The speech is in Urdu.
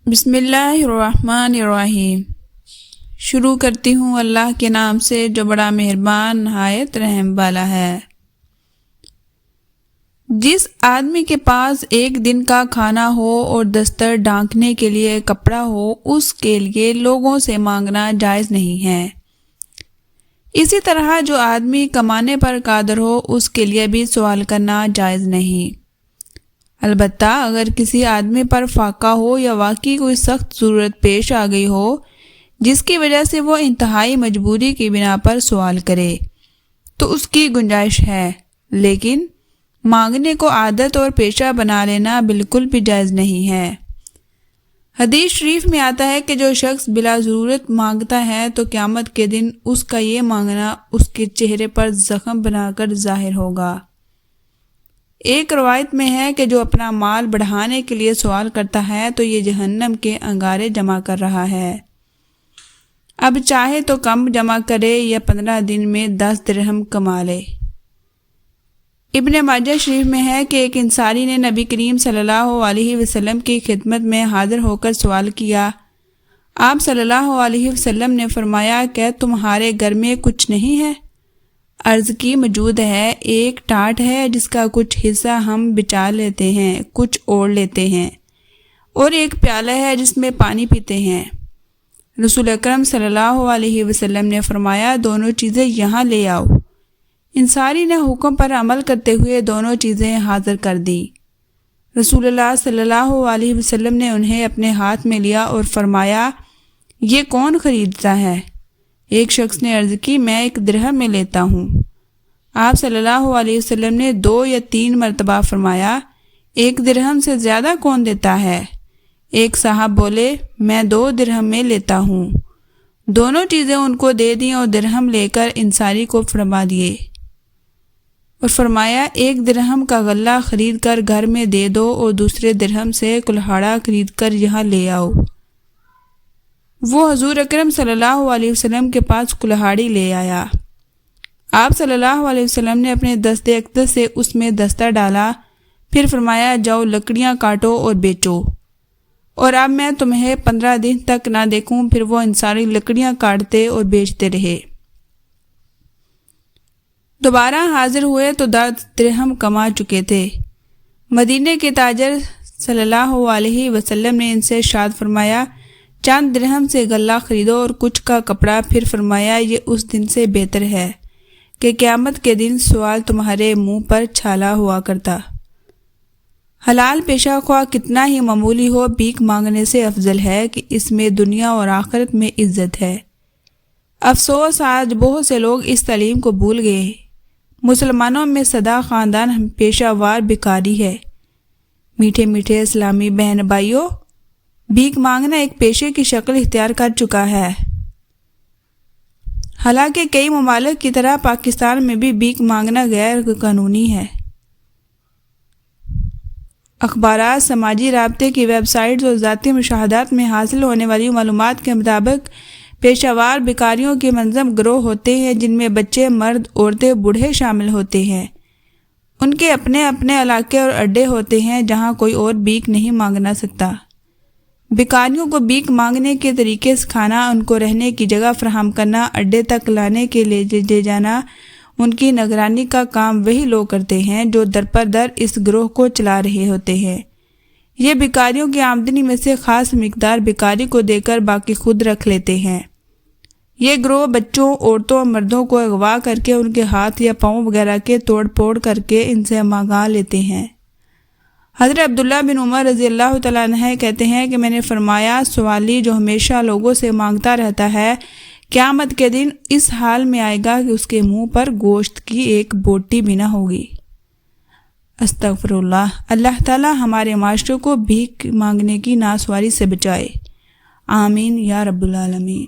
بسم اللہ الرحمن الرحیم۔ شروع کرتی ہوں اللہ کے نام سے جو بڑا مہربان نہایت رحم والا ہے۔ جس آدمی کے پاس ایک دن کا کھانا ہو اور دستر ڈھانکنے کے لیے کپڑا ہو، اس کے لیے لوگوں سے مانگنا جائز نہیں ہے۔ اسی طرح جو آدمی کمانے پر قادر ہو، اس کے لیے بھی سوال کرنا جائز نہیں۔ البتہ اگر کسی آدمی پر فاقہ ہو یا واقعی کوئی سخت ضرورت پیش آ گئی ہو جس کی وجہ سے وہ انتہائی مجبوری کی بنا پر سوال کرے تو اس کی گنجائش ہے، لیکن مانگنے کو عادت اور پیشہ بنا لینا بالکل بھی جائز نہیں ہے۔ حدیث شریف میں آتا ہے کہ جو شخص بلا ضرورت مانگتا ہے تو قیامت کے دن اس کا یہ مانگنا اس کے چہرے پر زخم بنا کر ظاہر ہوگا۔ ایک روایت میں ہے کہ جو اپنا مال بڑھانے کے لیے سوال کرتا ہے تو یہ جہنم کے انگارے جمع کر رہا ہے، اب چاہے تو کم جمع کرے یا 15 دن میں 10 درہم کما لے۔ ابن ماجہ شریف میں ہے کہ ایک انصاری نے نبی کریم صلی اللہ علیہ وسلم کی خدمت میں حاضر ہو کر سوال کیا۔ آپ صلی اللہ علیہ وسلم نے فرمایا کہ تمہارے گھر میں کچھ نہیں ہے؟ عرض کی موجود ہے، ایک ٹاٹ ہے جس کا کچھ حصہ ہم بچا لیتے ہیں، کچھ اوڑھ لیتے ہیں، اور ایک پیالہ ہے جس میں پانی پیتے ہیں۔ رسول اکرم صلی اللہ علیہ وسلم نے فرمایا، دونوں چیزیں یہاں لے آؤ۔ انصاری نے حکم پر عمل کرتے ہوئے دونوں چیزیں حاضر کر دی۔ رسول اللہ صلی اللہ علیہ وسلم نے انہیں اپنے ہاتھ میں لیا اور فرمایا، یہ کون خریدتا ہے؟ ایک شخص نے عرض کی، میں 1 درہم میں لیتا ہوں۔ آپ صلی اللہ علیہ وسلم نے 2 یا 3 مرتبہ فرمایا، 1 درہم سے زیادہ کون دیتا ہے؟ ایک صاحب بولے، میں 2 درہم میں لیتا ہوں۔ دونوں چیزیں ان کو دے دیں اور درہم لے کر انصاری کو فرما دیے اور فرمایا، 1 درہم کا غلہ خرید کر گھر میں دے دو اور دوسرے درہم سے کلہاڑا خرید کر یہاں لے آؤ۔ وہ حضور اکرم صلی اللہ علیہ وسلم کے پاس کلہاڑی لے آیا۔ آپ صلی اللہ علیہ وسلم نے اپنے دست اقدس سے اس میں دستہ ڈالا، پھر فرمایا، جاؤ لکڑیاں کاٹو اور بیچو، اور اب میں تمہیں 15 دن تک نہ دیکھوں۔ پھر وہ انصاری لکڑیاں کاٹتے اور بیچتے رہے۔ دوبارہ حاضر ہوئے تو 10 درہم کما چکے تھے۔ مدینے کے تاجر صلی اللہ علیہ وسلم نے ان سے ارشاد فرمایا، چند درہم سے غلہ خریدو اور کچھ کا کپڑا۔ پھر فرمایا، یہ اس دن سے بہتر ہے کہ قیامت کے دن سوال تمہارے منہ پر چھالا ہوا کرتا۔ حلال پیشہ خواہ کتنا ہی معمولی ہو، بھیک مانگنے سے افضل ہے کہ اس میں دنیا اور آخرت میں عزت ہے۔ افسوس، آج بہت سے لوگ اس تعلیم کو بھول گئے۔ مسلمانوں میں سدا خاندان پیشہ وار بیکاری ہے۔ میٹھے میٹھے اسلامی بہن بھائیوں، بھیک مانگنا ایک پیشے کی شکل اختیار کر چکا ہے۔ حالانکہ کئی ممالک کی طرح پاکستان میں بھی بھیک مانگنا غیر قانونی ہے۔ اخبارات، سماجی رابطے کی ویب سائٹس اور ذاتی مشاہدات میں حاصل ہونے والی معلومات کے مطابق پیشہ وار بیکاریوں کے منظم گروہ ہوتے ہیں جن میں بچے، مرد، عورتیں، بوڑھے شامل ہوتے ہیں۔ ان کے اپنے اپنے علاقے اور اڈے ہوتے ہیں جہاں کوئی اور بھیک نہیں مانگنا سکتا۔ بیکاریوں کو بھیک مانگنے کے طریقے سکھانا، ان کو رہنے کی جگہ فراہم کرنا، اڈے تک لانے کے لے جانا، ان کی نگرانی کا کام وہی لوگ کرتے ہیں جو در اس گروہ کو چلا رہے ہوتے ہیں۔ یہ بیکاریوں کی آمدنی میں سے خاص مقدار بیکاری کو دے کر باقی خود رکھ لیتے ہیں۔ یہ گروہ بچوں، عورتوں اور مردوں کو اغوا کر کے ان کے ہاتھ یا پاؤں وغیرہ کے توڑ پھوڑ کر کے ان سے مانگا لیتے ہیں۔ حضرت عبداللہ بن عمر رضی اللہ تعالیٰ عنہ کہتے ہیں کہ میں نے فرمایا، سوالی جو ہمیشہ لوگوں سے مانگتا رہتا ہے، قیامت کے دن اس حال میں آئے گا کہ اس کے منہ پر گوشت کی ایک بوٹی بھی نہ ہوگی۔ استغفر اللہ۔ اللہ تعالیٰ ہمارے معاشرے کو بھیک مانگنے کی ناسواری سے بچائے، آمین یا رب العالمین۔